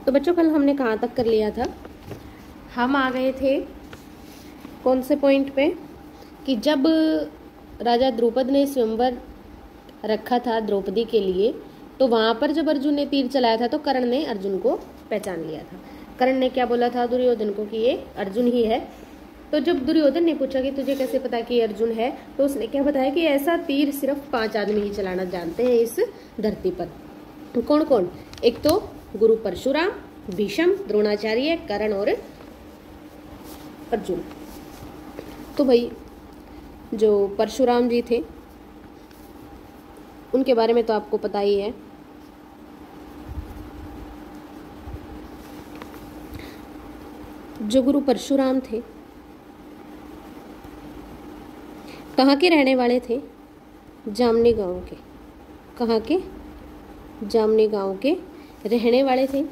तो बच्चों कल हमने कहाँ तक कर लिया था? हम आ गए थे कौन से पॉइंट पे कि जब राजा द्रुपद ने स्वयंवर रखा था द्रौपदी के लिए, तो वहाँ पर जब अर्जुन ने तीर चलाया था तो कर्ण ने अर्जुन को पहचान लिया था। कर्ण ने क्या बोला था दुर्योधन को कि ये अर्जुन ही है। तो जब दुर्योधन ने पूछा कि तुझे कैसे पता कि अर्जुन है, तो उसने क्या बताया कि ऐसा तीर सिर्फ 5 आदमी ही चलाना जानते हैं इस धरती पर। तो कौन कौन? एक तो गुरु परशुराम, भीष्म, द्रोणाचार्य, कर्ण और अर्जुन। तो भाई जो परशुराम जी थे उनके बारे में तो आपको पता ही है। जो गुरु परशुराम थे कहाँ के रहने वाले थे? जामनी गांव के। कहाँ के? जामनी गांव के रहने वाले थे।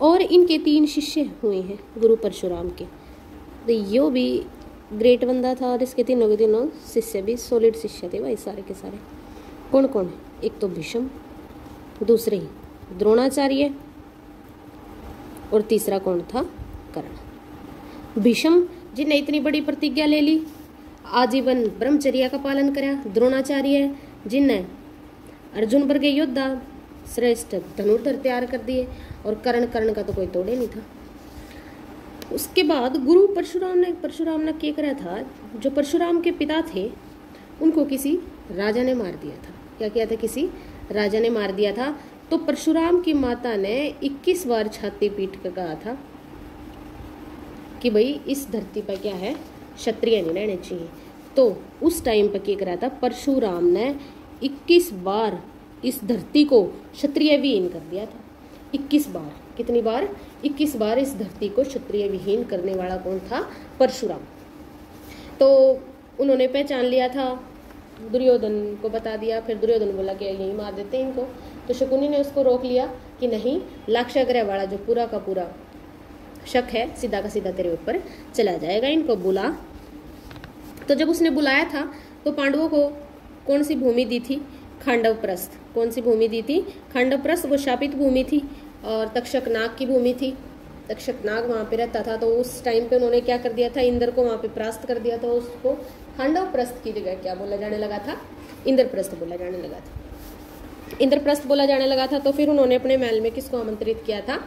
और इनके 3 शिष्य हुए हैं गुरु परशुराम के। तो यो भी ग्रेट बंदा था और इसके तीनों के तीनों शिष्य भी सॉलिड शिष्य थे भाई, सारे के सारे। कौन कौन है? एक तो भीष्म, दूसरे ही द्रोणाचार्य और तीसरा कौन था? कर्ण। भीष्म जिन्हें इतनी बड़ी प्रतिज्ञा ले ली, आजीवन ब्रह्मचर्य का पालन करा। द्रोणाचार्य जिनने अर्जुन वर्ग योद्धा श्रेष्ठ धनुर्धर तैयार कर दिए। और कर्ण का तो कोई तोड़े नहीं था। उसके बाद गुरु परशुराम ने क्या करा था? जो परशुराम के पिता थे उनको किसी राजा ने मार दिया था। क्या किया था? किसी राजा ने मार दिया था। तो परशुराम की माता ने 21 बार छाती पीट कर कहा था कि भाई इस धरती पर क्या है, क्षत्रिय नहीं रहने चाहिए। तो उस टाइम पर क्या करा था? परशुराम ने 21 बार इस धरती को क्षत्रिय विहीन कर दिया था। 21 बार। कितनी बार? 21 बार इस धरती को क्षत्रिय विहीन करने वाला कौन था? परशुराम। तो उन्होंने पहचान लिया था, दुर्योधन को बता दिया। फिर दुर्योधन बोला कि यही मार देते हैं इनको। तो शकुनी ने उसको रोक लिया कि नहीं, लाक्षागृह वाला जो पूरा का पूरा शक है सीधा का सीधा तेरे ऊपर चला जाएगा, इनको बुला। तो जब उसने बुलाया था तो पांडवों को कौन सी भूमि दी थी? खांडवप्रस्थ। कौन सी भूमि दी थी? खांडवप्रस्थ। वो शापित भूमि थी और तक्षक नाग की भूमि थी। तक्षक नाग वहाँ पे रहता था। तो उस टाइम पे उन्होंने क्या कर दिया था? इंद्र को वहाँ पे परास्त कर दिया था। उसको खांडवप्रस्थ की जगह क्या बोला जाने लगा था? इंद्रप्रस्थ बोला जाने लगा था। इंद्रप्रस्थ बोला जाने लगा था। तो फिर उन्होंने अपने महल में किसको आमंत्रित किया था?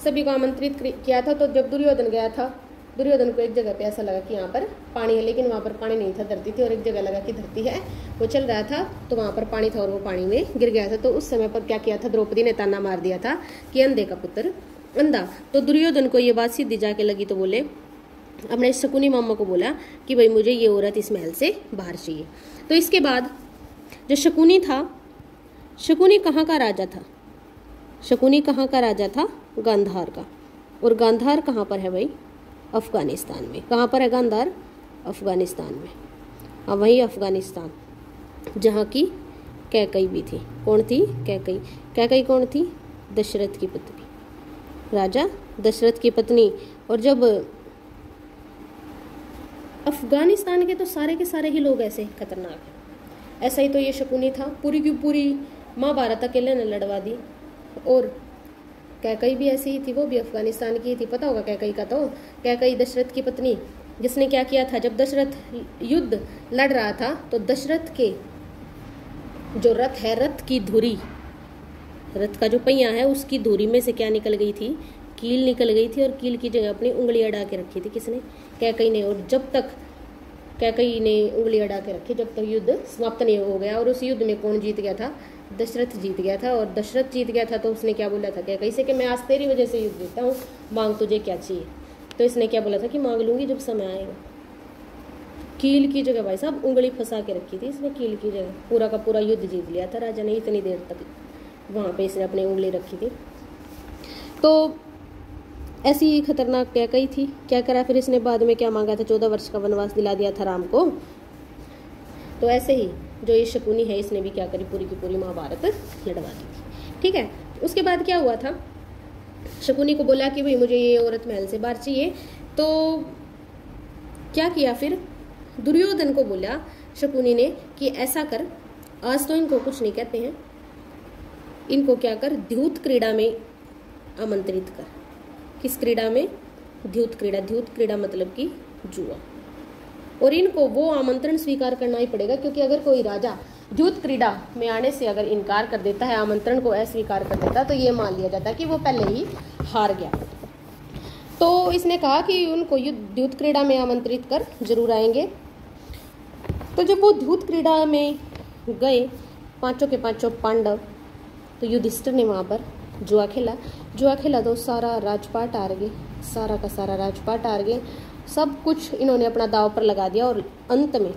सभी को आमंत्रित किया था। तो जब दुर्योधन गया था, दुर्योधन को एक जगह पे ऐसा लगा कि यहाँ पर पानी है, लेकिन वहाँ पर पानी नहीं था, धरती थी। और एक जगह लगा कि धरती है, वो चल रहा था तो वहाँ पर पानी था और वो पानी में गिर गया था। तो उस समय पर क्या किया था? द्रौपदी ने ताना मार दिया था कि अंधे का पुत्र अंधा। तो दुर्योधन को ये बात सीधी जाके लगी। तो बोले, अपने शकुनी मामा को बोला कि भाई मुझे ये औरत इस महल से बाहर चाहिए। तो इसके बाद जो शकुनी था, शकुनी कहाँ का राजा था? शकुनी कहाँ का राजा था? गांधार का। और गांधार कहाँ पर है भाई? अफगानिस्तान में। कहाँ पर है गांधार? अफगानिस्तान में। हाँ, वही अफगानिस्तान जहाँ की कैकई भी थी। कौन थी? कैकई। कैकई कौन थी? दशरथ की पत्नी, राजा दशरथ की पत्नी। और जब अफगानिस्तान के तो सारे के सारे ही लोग ऐसे खतरनाक हैं। ऐसा ही तो ये शकुनी था। पूरी की पूरी महाभारत अकेले ने लड़वा दी। और कैकई भी ऐसी ही थी, वो भी अफगानिस्तान की थी। पता होगा कैकई का। तो कैकई दशरथ की पत्नी, जिसने क्या किया था? जब दशरथ युद्ध लड़ रहा था तो दशरथ के जो रथ है, रथ की धुरी, रथ का जो पहिया है उसकी धुरी में से क्या निकल गई थी? कील निकल गई थी। और कील की जगह अपनी उंगली अड़ा के रखी थी। किसने? कैकई ने। और जब तक कैकई ने उंगली अड़ा के रखी, जब तक युद्ध समाप्त नहीं हो गया। और उस युद्ध में कौन जीत गया था? दशरथ जीत गया था। और दशरथ जीत गया था तो उसने क्या बोला था कैकई से कि मैं आज तेरी वजह से युद्ध जीता हूँ, मांग तुझे क्या चाहिए। तो इसने क्या बोला था कि मांग लूंगी जब समय आएगा। कील की जगह भाई साहब उंगली फंसा के रखी थी इसने। कील की जगह पूरा का पूरा युद्ध जीत लिया था राजा ने। इतनी देर तक वहाँ पे इसने अपनी उंगली रखी थी। तो ऐसी खतरनाक कैकई थी। क्या करा फिर इसने बाद में? क्या मांगा था? 14 वर्ष का वनवास दिला दिया था राम को। तो ऐसे ही जो ये शकुनी है, इसने भी क्या करी? पूरी की पूरी महाभारत लड़वा दी थी। ठीक है। उसके बाद क्या हुआ था? शकुनी को बोला कि भाई मुझे ये औरत महल से बाहर चाहिए। तो क्या किया फिर? दुर्योधन को बोला शकुनी ने कि ऐसा कर, आज तो इनको कुछ नहीं कहते हैं, इनको क्या कर, द्यूत क्रीड़ा में आमंत्रित कर। किस क्रीड़ा में? द्यूत क्रीड़ा। द्यूत क्रीड़ा मतलब कि जुआ। और इनको वो आमंत्रण स्वीकार करना ही पड़ेगा, क्योंकि अगर कोई राजा द्यूत क्रीड़ा में आने से अगर इनकार कर देता है, आमंत्रण को अस्वीकार कर देता, तो ये मान लिया जाता है कि वो पहले ही हार गया। तो इसने कहा कि उनको द्यूत क्रीड़ा में आमंत्रित कर, जरूर आएंगे। तो जब वो द्यूत क्रीड़ा में गए, पांचों के पांचों पांडव, तो युधिष्ठिर ने वहाँ पर जुआ खेला। जुआ खेला तो सारा राजपाट हार गए, सारा का सारा राजपाट हार गए। सब कुछ इन्होंने अपना दांव पर लगा दिया और अंत में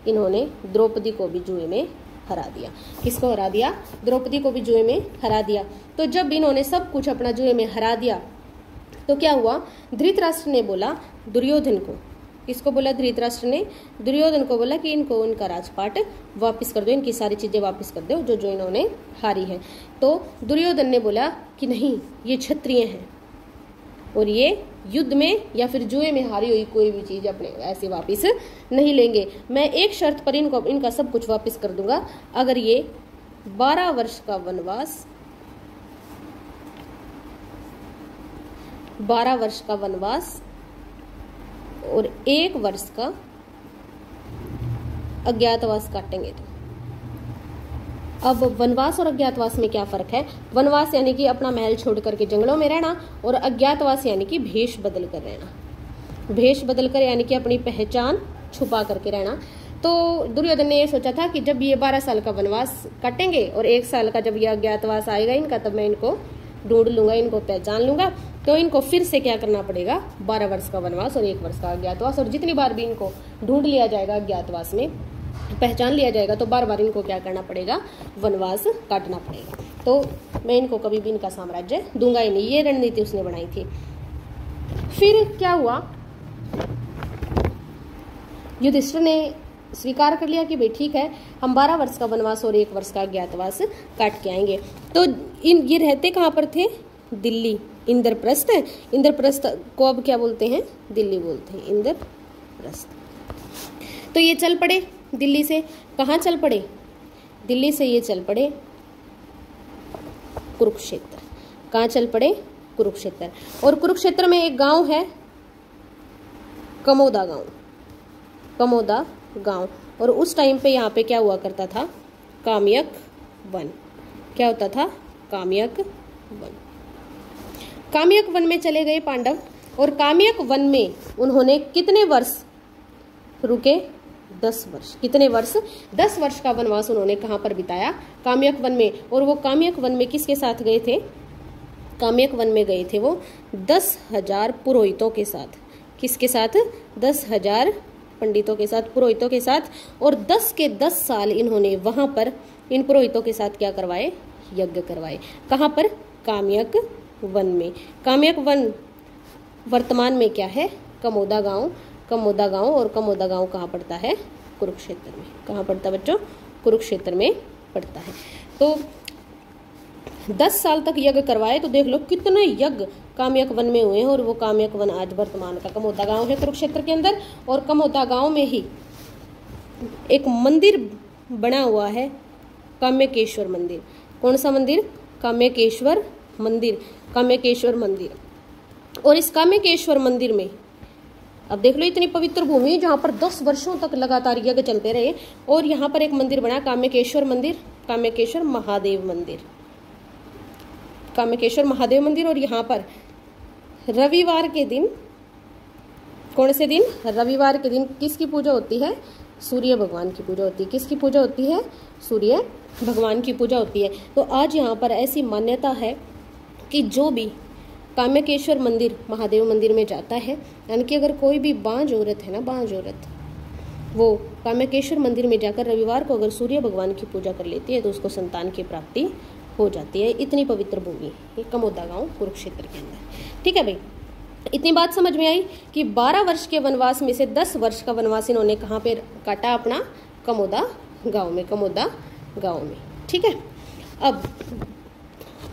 इन्होंने द्रौपदी को भी जुए में हरा दिया। किसको हरा दिया? द्रौपदी को भी जुए में हरा दिया। तो जब इन्होंने सब कुछ अपना जुए में हरा दिया, तो क्या हुआ? धृतराष्ट्र ने बोला दुर्योधन को, किसको बोला? धृतराष्ट्र ने दुर्योधन को बोला कि इनको उनका राजपाट वापस कर दो, इनकी सारी चीजें वापस कर दो जो जो इन्होंने हारी है। तो दुर्योधन ने बोला कि नहीं, ये क्षत्रिय हैं और ये युद्ध में या फिर जुए में हारी हुई कोई भी चीज अपने ऐसे वापस नहीं लेंगे। मैं एक शर्त पर इनका सब कुछ वापस कर दूंगा, अगर ये 12 वर्ष का वनवास 12 वर्ष का वनवास और 1 वर्ष का अज्ञातवास काटेंगे। तो अब वनवास और अज्ञातवास में क्या फर्क है? वनवास यानी कि अपना महल छोड़ करके जंगलों में रहना, और अज्ञातवास यानी कि भेष बदल कर रहना। भेष बदल कर यानी कि अपनी पहचान छुपा करके रहना। तो दुर्योधन ने ये सोचा था कि जब ये 12 साल का वनवास काटेंगे और 1 साल का जब ये अज्ञातवास आएगा इनका, तब मैं इनको ढूंढ लूंगा, इनको पहचान लूंगा। तो इनको फिर से क्या करना पड़ेगा? 12 वर्ष का वनवास और 1 वर्ष का अज्ञातवास। और जितनी बार भी इनको ढूंढ लिया जाएगा, अज्ञातवास में पहचान लिया जाएगा, तो बार बार इनको क्या करना पड़ेगा? वनवास काटना पड़ेगा। तो मैं इनको कभी भी इनका साम्राज्य दूंगा ही नहीं। ये रणनीति उसने बनाई थी। फिर क्या हुआ? युधिष्ठिर ने स्वीकार कर लिया कि भाई ठीक है, हम 12 वर्ष का वनवास और 1 वर्ष का अज्ञातवास काट के आएंगे। तो ये रहते कहाँ पर थे? दिल्ली, इंद्रप्रस्थ। इंद्रप्रस्थ को अब क्या बोलते हैं? दिल्ली बोलते हैं, इंद्रप्रस्थ। तो ये चल पड़े दिल्ली से। कहाँ चल पड़े? दिल्ली से ये चल पड़े कुरुक्षेत्र। कहाँ चल पड़े? कुरुक्षेत्र। और कुरुक्षेत्र में एक गांव है, कमोदा गांव। कमोदा गांव। और उस टाइम पे यहाँ पे क्या हुआ करता था? काम्यक वन। क्या होता था? काम्यक वन। काम्यक वन में चले गए पांडव, और काम्यक वन में उन्होंने कितने वर्ष रुके? 10 वर्ष। कितने वर्ष? 10 वर्ष का वनवास उन्होंने कहाँ पर बिताया? काम्यक वन में। और वो काम्यक वन में किसके साथ गए थे? काम्यक वन में गए थे वो 10,000 पुरोहितों के साथ। किसके साथ? 10,000 पंडितों के साथ, पुरोहितों के साथ। और 10 के 10 साल इन्होंने वहां पर इन पुरोहितों के साथ क्या करवाए? यज्ञ करवाए। कहाँ पर? काम्यक वन में। काम्यक वन वर्तमान में क्या है? कमोदा गांव। कमोदा गांव। और कमोदा गांव कहाँ पड़ता है? कुरुक्षेत्र में। कहाँ पड़ता है बच्चों? कुरुक्षेत्र में पड़ता है। तो 10 साल तक यज्ञ करवाए। तो देख लो कितने यज्ञ काम्यक वन में हुए हैं। और वो काम्यक वन आज वर्तमान का कमोदा गांव है कुरुक्षेत्र के अंदर। और कमोदा गांव में ही एक मंदिर बना हुआ है, काम्यकेश्वर मंदिर। कौन सा मंदिर? काम्यकेश्वर मंदिर। काम्यकेश्वर मंदिर। और इस काम्यकेश्वर मंदिर में अब देख लो इतनी पवित्र भूमि जहाँ पर 10 वर्षों तक लगातार यज्ञ चलते रहे। और यहाँ पर एक मंदिर बना, काम्यकेश्वर मंदिर, काम्यकेश्वर महादेव मंदिर, काम्यकेश्वर महादेव मंदिर। और यहाँ पर रविवार के दिन, कौन से दिन? रविवार के दिन किसकी पूजा होती है? सूर्य भगवान की पूजा होती है। किसकी पूजा होती है? सूर्य भगवान की पूजा होती है। तो आज यहाँ पर ऐसी मान्यता है कि जो भी काम्यकेश्वर मंदिर, महादेव मंदिर में जाता है, यानी कि अगर कोई भी बांझ औरत है ना, बांझ औरत, वो काम्यकेश्वर मंदिर में जाकर रविवार को अगर सूर्य भगवान की पूजा कर लेती है तो उसको संतान की प्राप्ति हो जाती है। इतनी पवित्र भूमि है कमोदा गांव कुरुक्षेत्र के अंदर। ठीक है भाई, इतनी बात समझ में आई कि 12 वर्ष के वनवास में से 10 वर्ष का वनवास इन्होंने कहाँ पे काटा? अपना कमोदा गांव में। कमोदा गांव में। ठीक है। अब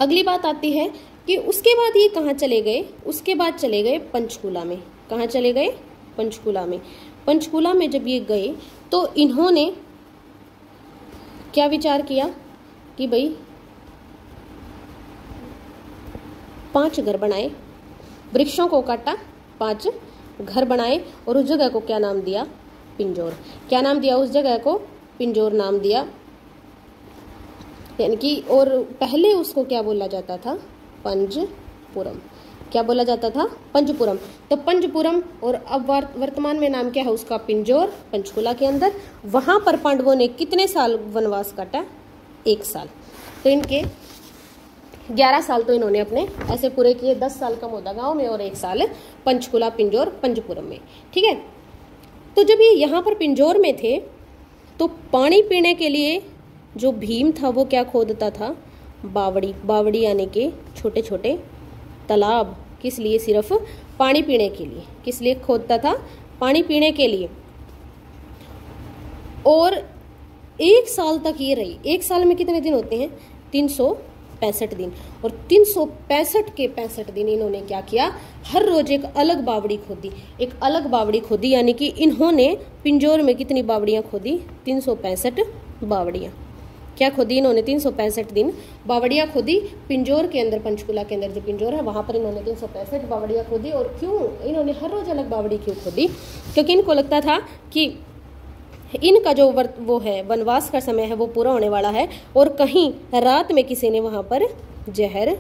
अगली बात आती है कि उसके बाद ये कहाँ चले गए? उसके बाद चले गए पंचकूला में। कहाँ चले गए? पंचकूला में। पंचकूला में जब ये गए तो इन्होंने क्या विचार किया कि भाई 5 घर बनाए, वृक्षों को काटा, 5 घर बनाए, और उस जगह को क्या नाम दिया? पिंजौर। क्या नाम दिया उस जगह को? पिंजौर नाम दिया। यानी कि और पहले उसको क्या बोला जाता था? पंजपुरम। क्या बोला जाता था? पंजपुरम। तो पंजपुरम, और अब वर्तमान में नाम क्या है उसका? पिंजौर, पंचकुला के अंदर। वहां पर पांडवों ने कितने साल वनवास काटा? 1 साल। तो इनके 11 साल तो इन्होंने अपने ऐसे पूरे किए। 10 साल का मोदा गांव में और 1 साल पंचकुला, पिंजौर, पंजपुरम में। ठीक है। तो जब ये यहाँ पर पिंजौर में थे तो पानी पीने के लिए जो भीम था वो क्या खोदता था? बावड़ी। बावड़ी यानी कि छोटे छोटे तालाब। किस लिए? सिर्फ पानी पीने के लिए। किस लिए खोदता था? पानी पीने के लिए। और 1 साल तक ये रही। 1 साल में कितने दिन होते हैं? 365 दिन। और 365 के 65 दिन इन्होंने क्या किया? हर रोज एक अलग बावड़ी खोदी। एक अलग बावड़ी खोदी, यानी कि इन्होंने पिंजौर में कितनी बावड़ियां खोदी? 365 बावड़ियां। क्या खोदी इन्होंने? 365 दिन बावड़ियां खोदी पिंजौर के अंदर। पंचकुला के अंदर जो पिंजौर है वहां पर इन्होंने 365 बावड़ियां खोदी। और क्यों इन्होंने हर रोज अलग बावड़ी क्यों खोदी? क्योंकि इनको लगता था कि इनका जो वो है वनवास का समय है वो पूरा होने वाला है, और कहीं रात में किसी ने वहां पर जहर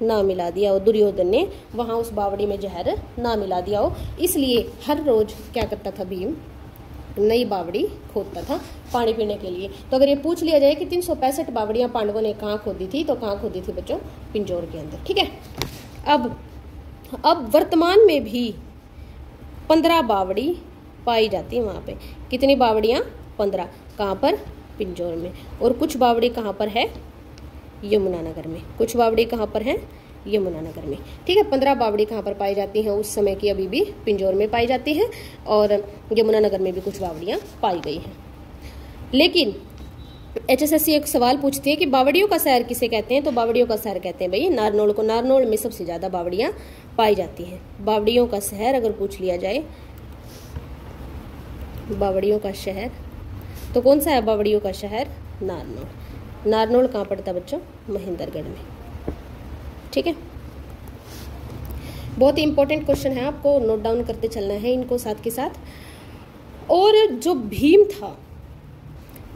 ना मिला दिया हो, दुर्योधन ने वहां उस बावड़ी में जहर ना मिला दिया हो। इसलिए हर रोज क्या करता था भीम? नई बावड़ी खोदता था पानी पीने के लिए। तो अगर ये पूछ लिया जाए कि 365 बावड़ियां पांडवों ने कहाँ खोदी थी, तो कहाँ खोदी थी बच्चों? पिंजौर के अंदर। ठीक है। अब वर्तमान में भी 15 बावड़ी पाई जाती है वहां पे। कितनी बावड़ियां? 15। कहाँ पर? पिंजौर में। और कुछ बावड़ी कहाँ पर है? यमुनानगर में। कुछ बावड़ी कहाँ पर है? यमुनानगर में। ठीक है। 15 बावड़ी कहाँ पर पाई जाती हैं उस समय की? अभी भी पिंजौर में पाई जाती है, और यमुनानगर में भी कुछ बावड़ियां पाई गई हैं। लेकिन HSSC एक सवाल पूछती है कि बावड़ियों का शहर किसे कहते हैं? तो बावड़ियों का शहर कहते हैं भाई नारनौल को। नारनौल में सबसे ज्यादा बावड़ियां पाई जाती हैं। बावड़ियों का शहर अगर पूछ लिया जाए, बावड़ियों का शहर, तो कौन सा है बावड़ियों का शहर? नारनौल। नारनौल कहाँ पड़ता बच्चों? महेंद्रगढ़ में। ठीक है। बहुत ही इंपॉर्टेंट क्वेश्चन है, आपको नोट डाउन करते चलना है इनको साथ के साथ। और जो भीम था,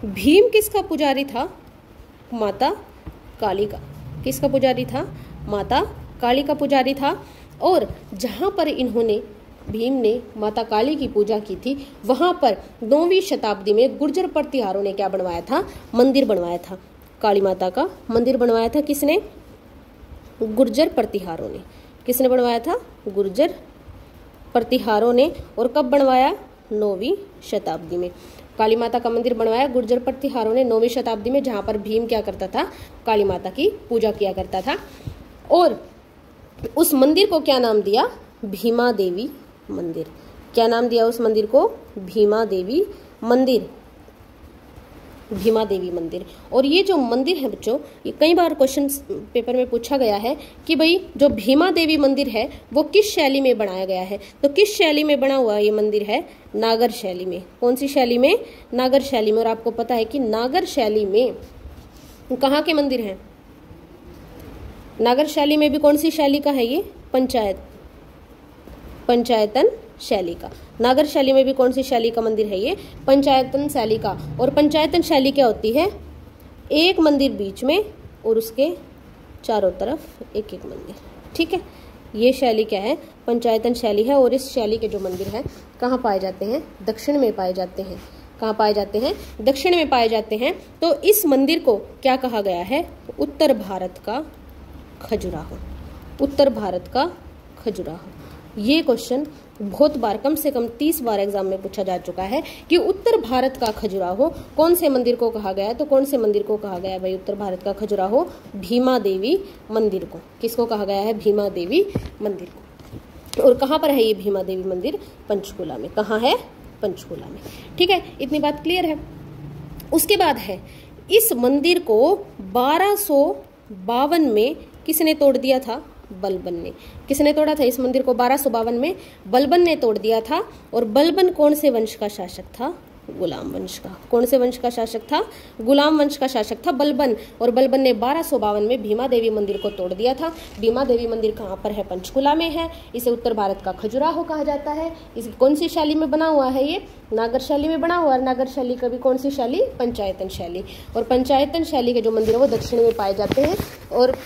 भीम किसका पुजारी था? माता काली का। किसका पुजारी था? माता काली का पुजारी था। और जहां पर इन्होंने, भीम ने माता काली की पूजा की थी, वहां पर 9वीं शताब्दी में गुर्जर प्रतिहारों ने क्या बनवाया था? मंदिर बनवाया था। काली माता का मंदिर बनवाया था। किसने? गुर्जर प्रतिहारों ने। किसने बनवाया था? गुर्जर प्रतिहारों ने। और कब बनवाया? 9वीं शताब्दी में। काली माता का मंदिर बनवाया गुर्जर प्रतिहारों ने 9वीं शताब्दी में, जहां पर भीम क्या करता था? काली माता की पूजा किया करता था। और उस मंदिर को क्या नाम दिया? भीमा देवी मंदिर। क्या नाम दिया उस मंदिर को? भीमा देवी मंदिर। भीमा देवी मंदिर। और ये जो मंदिर है बच्चों, ये कई बार क्वेश्चन पेपर में पूछा गया है कि भाई जो भीमा देवी मंदिर है वो किस शैली में बनाया गया है? तो किस शैली में बना हुआ ये मंदिर है? नागर शैली में। कौन सी शैली में? नागर शैली में। और आपको पता है कि नागर शैली में कहाँ के मंदिर हैं? नागर शैली में भी कौन सी शैली का है ये? पंचायतन शैली का। नागर शैली में भी कौन सी शैली का मंदिर है ये? पंचायतन शैली का। और पंचायतन शैली क्या होती है? एक मंदिर बीच में और उसके चारों तरफ एक एक मंदिर। ठीक है। ये शैली क्या है? पंचायतन शैली है। और इस शैली के जो मंदिर हैं कहाँ पाए जाते हैं? दक्षिण में पाए जाते हैं। कहाँ पाए जाते हैं? दक्षिण में पाए जाते हैं। तो इस मंदिर को क्या कहा गया है? उत्तर भारत का खजुराहो। उत्तर भारत का खजुराहो। ये क्वेश्चन बहुत बार, कम से कम 30 बार एग्जाम में पूछा जा चुका है कि उत्तर भारत का खजुराहो कौन से मंदिर को कहा गया है? तो कौन से मंदिर को कहा गया है भाई उत्तर भारत का खजुराहो? भीमा देवी मंदिर को। किसको कहा गया है? भीमा देवी मंदिर को। और कहाँ पर है ये भीमा देवी मंदिर? पंचकुला में। कहाँ है? पंचकुला में। ठीक है। इतनी बात क्लियर है। उसके बाद है, इस मंदिर को 1252 में किसने तोड़ दिया था? बलबन ने। किसने तोड़ा था इस मंदिर को? 1252 में बलबन ने तोड़ दिया था। और बलबन कौन से वंश का शासक था? गुलाम वंश का। कौन से वंश का शासक था? गुलाम वंश का शासक था बलबन। और बलबन ने 1252 में भीमा देवी मंदिर को तोड़ दिया था। भीमा देवी मंदिर कहाँ पर है? पंचकुला में है। इसे उत्तर भारत का खजुराहो कहा जाता है। इस कौन सी शैली में बना हुआ है? ये नागर शैली में बना हुआ है। नागर शैली कभी कौन सी शैली? पंचायतन शैली। और पंचायतन शैली के जो मंदिर है वो दक्षिण में पाए जाते हैं और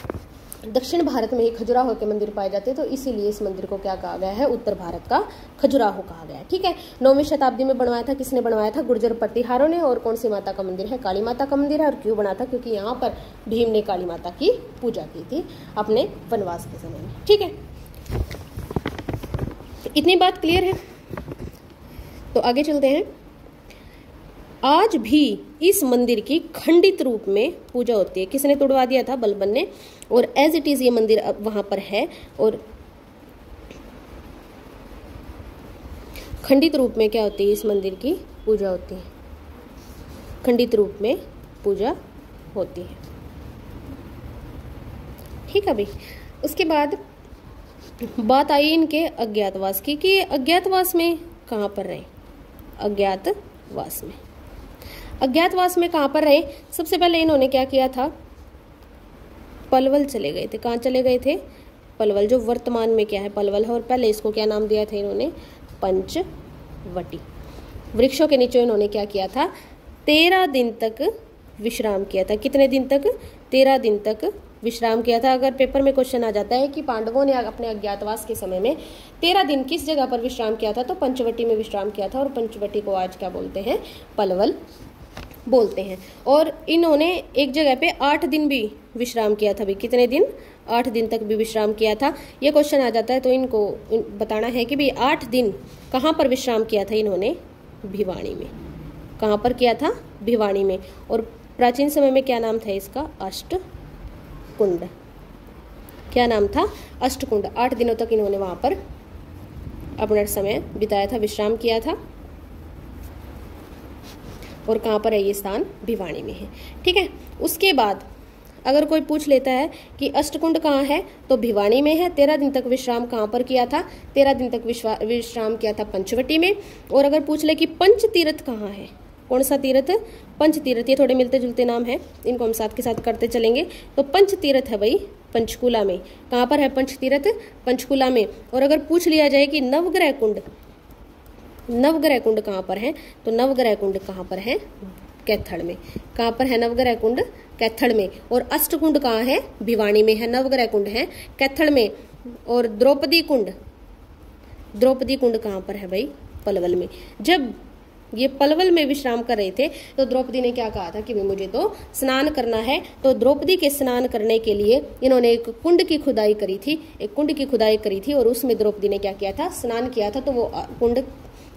दक्षिण भारत में ही खजुराहो के मंदिर पाए जाते हैं, तो इसीलिए इस मंदिर को क्या कहा गया है? उत्तर भारत का खजुराहो कहा गया है। ठीक है। 9वीं शताब्दी में बनवाया था। किसने बनवाया था? गुर्जर प्रतिहारों ने। और कौन सी माता का मंदिर है? काली माता का मंदिर है। और क्यों बना था? क्योंकि यहाँ पर भीम ने काली माता की पूजा की थी अपने वनवास के समय में। ठीक है, तो इतनी बात क्लियर है। तो आगे चलते हैं। आज भी इस मंदिर की खंडित रूप में पूजा होती है। किसने तोड़वा दिया था? बलबन ने। और एज इट इज ये मंदिर अब वहां पर है और खंडित रूप में क्या होती है? इस मंदिर की पूजा होती है। खंडित रूप में पूजा होती है। ठीक है भाई। उसके बाद बात आई इनके अज्ञातवास की कि अज्ञातवास में कहाँ पर रहे? अज्ञातवास में कहाँ पर रहे? सबसे पहले इन्होंने क्या किया था? पलवल चले गए थे। कहाँ चले गए थे? पलवल, जो वर्तमान में क्या है? पलवल है। और पहले इसको क्या नाम दिया था इन्होंने? पंचवटी। वृक्षों के नीचे इन्होंने क्या किया था? 13 दिन तक विश्राम किया था। कितने दिन तक? 13 दिन तक विश्राम किया था। अगर पेपर में क्वेश्चन आ जाता है कि पांडवों ने अपने अज्ञातवास के समय में 13 दिन किस जगह पर विश्राम किया था, तो पंचवटी में विश्राम किया था। और पंचवटी को आज क्या बोलते हैं? पलवल बोलते हैं। और इन्होंने एक जगह पे 8 दिन भी विश्राम किया था। भी कितने दिन? 8 दिन तक भी विश्राम किया था। ये क्वेश्चन आ जाता है तो इनको बताना है कि भाई 8 दिन कहाँ पर विश्राम किया था इन्होंने? भिवानी में। कहाँ पर किया था? भिवानी में। और प्राचीन समय में क्या नाम था इसका? अष्टकुंड। क्या नाम था? अष्टकुंड। 8 दिनों तक इन्होंने वहां पर अपना समय बिताया था, विश्राम किया था। और कहाँ पर है ये स्थान? भिवानी में है। ठीक है। उसके बाद अगर कोई पूछ लेता है कि अष्टकुंड कहाँ है, तो भिवानी में है। 13 दिन तक विश्राम कहाँ पर किया था? 13 दिन तक विश्राम किया था पंचवटी में। और अगर पूछ ले कि पंचतीर्थ कहाँ है? कौन सा तीर्थ? पंचतीर्थ। ये थोड़े मिलते जुलते नाम है, इनको हम साथ के साथ करते चलेंगे। तो पंचतीर्थ है भाई पंचकुला में। कहाँ पर है पंचतीर्थ? पंचकुला में। और अगर पूछ लिया जाए कि नवग्रह कुंड कहाँ पर है, तो नवग्रह कुंड कहाँ पर है? कैथड़ में। कहाँ पर है नवग्रह कुंड? कैथड़ में। और अष्टकुंड कहाँ है? भिवानी में है। नवग्रह कुंड है कैथड़ में। और द्रौपदी कुंड कहाँ पर है भाई? पलवल में। जब ये पलवल में विश्राम कर रहे थे तो द्रौपदी ने क्या कहा था कि भाई मुझे तो स्नान करना है। तो द्रौपदी के स्नान करने के लिए इन्होंने एक कुंड की खुदाई करी थी। और उसमें द्रौपदी ने क्या किया था? स्नान किया था। तो वो कुंड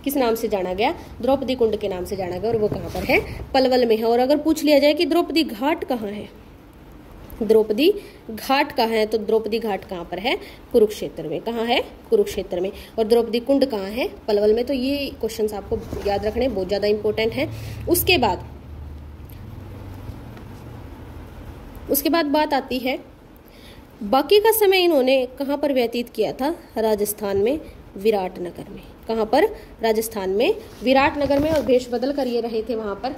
किस नाम से जाना गया? द्रौपदी कुंड के नाम से जाना गया। और वो कहाँ पर है? पलवल में है। और अगर पूछ लिया जाए कि द्रौपदी घाट कहाँ है, तो द्रौपदी घाट कहाँ पर है? कुरुक्षेत्र में। कहाँ है? कुरुक्षेत्र में। और द्रौपदी कुंड कहाँ है? पलवल में। तो ये क्वेश्चंस आपको याद रखने बहुत ज्यादा इंपॉर्टेंट है। उसके बाद बात आती है, बाकी का समय इन्होंने कहाँ पर व्यतीत किया था? राजस्थान में विराटनगर में। कहाँ पर? राजस्थान में विराटनगर में। और भेष बदल कर ये रहे थे वहां पर,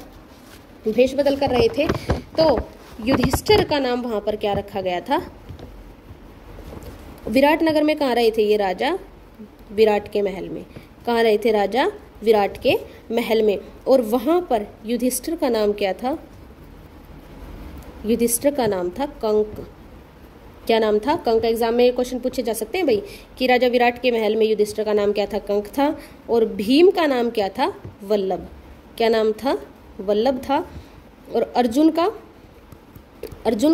भेष बदल कर रहे थे। तो युधिष्ठिर का नाम वहां पर क्या रखा गया था? विराटनगर में कहाँ रहे थे ये राजा? विराट के महल में। कहाँ रहे थे राजा? विराट के महल में। और वहां पर युधिष्ठिर का नाम क्या था? युधिष्ठिर का नाम था कंक। क्या नाम था? कंक। एग्जाम में क्वेश्चन पूछे जा सकते हैं भाई कि राजा विराट के महल में युधिष्ठिर का नाम क्या था? कंक था। और भीम का नाम क्या था? वल्लभ। क्या नाम था? वल्लभ था। और अर्जुन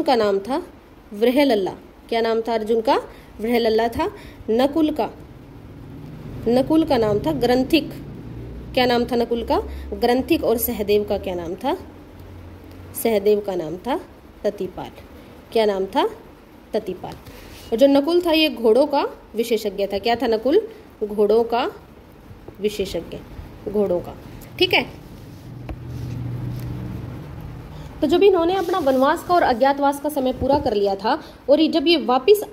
का नाम था वृहलल्ला। क्या नाम था अर्जुन का? वृहलल्ला था। नकुल का नाम था ग्रंथिक। क्या नाम था नकुल का? ग्रंथिक। और सहदेव का क्या नाम था? सहदेव का नाम था ततिपाल। क्या नाम था? ततिपाल। और जो नकुल था ये घोड़ों का विशेषज्ञ था। क्या था नकुल? घोड़ों का विशेषज्ञ, घोड़ों का। ठीक है। तो जब इन्होंने अपना वनवास का और अज्ञातवास का समय पूरा कर लिया था और जब ये वापिस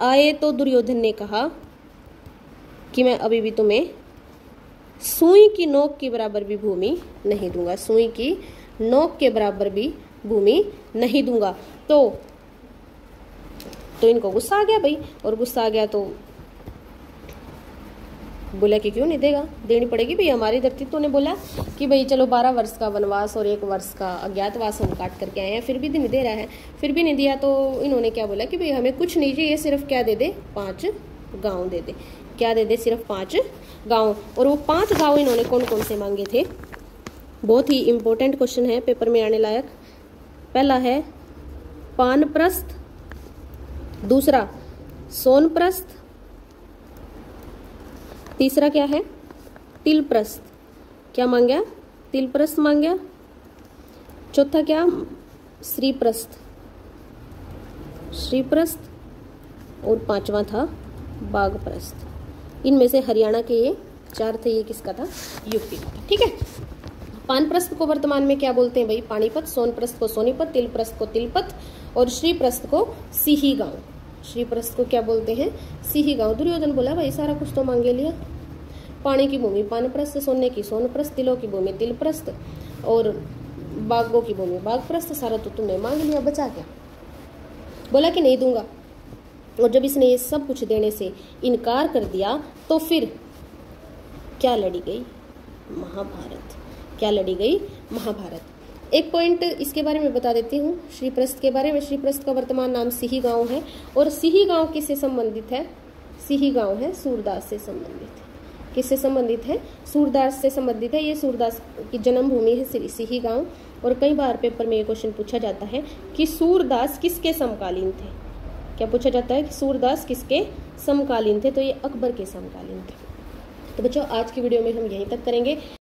आए तो दुर्योधन ने कहा कि मैं अभी भी तुम्हें सुई की नोक के बराबर भी भूमि नहीं दूंगा, सुई की नोक के बराबर भी भूमि नहीं दूंगा। तो इनको गुस्सा आ गया भाई, और गुस्सा आ गया तो बोला कि क्यों नहीं देगा, देनी पड़ेगी भाई, हमारी धरती। तो ने बोला कि भाई चलो 12 वर्ष का वनवास और 1 वर्ष का अज्ञातवास हम काट करके आए हैं, फिर भी नहीं दे रहा है। फिर भी नहीं दिया तो इन्होंने क्या बोला कि भाई हमें कुछ नहीं चाहिए, सिर्फ क्या दे दे, 5 गाँव दे दे। क्या दे दे, सिर्फ 5 गाँव। और वो 5 गाँव इन्होंने कौन कौन से मांगे थे, बहुत ही इंपॉर्टेंट क्वेश्चन है, पेपर में आने लायक। पहला है पानप्रस्थ, दूसरा सोनप्रस्थ, तीसरा क्या है, तिलप्रस्थ। क्या मांगा, तिलप्रस्थ मांगा। चौथा क्या, श्रीप्रस्थ, श्रीप्रस्थ। और 5वां था बाघप्रस्थ। इनमें से हरियाणा के ये 4 थे, ये किसका था, यूपी का था। ठीक है। पानप्रस्थ को वर्तमान में क्या बोलते हैं भाई, पानीपत। सोनप्रस्थ को सोनीपत, तिलप्रस्थ को तिलपत और श्रीप्रस्थ को सिही गांव। श्रीप्रस्थ को क्या बोलते हैं, सिही गांव। दुर्योधन बोला भाई सारा कुछ तो मांगे लिया, पानी की भूमि पानप्रस्थ, सोने की सोनप्रस्थ, तिलों की भूमि तिलप्रस्थ और बागों की भूमि बाघप्रस्थ, सारा तो तुमने मांग लिया, बचा क्या। बोला कि नहीं दूंगा। और जब इसने ये सब कुछ देने से इनकार कर दिया तो फिर क्या लड़ी गई, महाभारत। क्या लड़ी गई, महाभारत। एक पॉइंट इसके बारे में बता देती हूँ, श्रीप्रस्थ के बारे में। श्रीप्रस्थ का वर्तमान नाम सिही गांव है। और सिही गांव किससे संबंधित है, सिही गांव है सूरदास से संबंधित है। किससे संबंधित है, सूरदास से संबंधित है। ये सूरदास की जन्मभूमि है सिही गांव। और कई बार पेपर में ये क्वेश्चन पूछा जाता है कि सूरदास किसके समकालीन थे। क्या पूछा जाता है कि सूरदास किसके समकालीन थे, तो ये अकबर के समकालीन थे। तो बच्चों आज की वीडियो में हम यहीं तक करेंगे।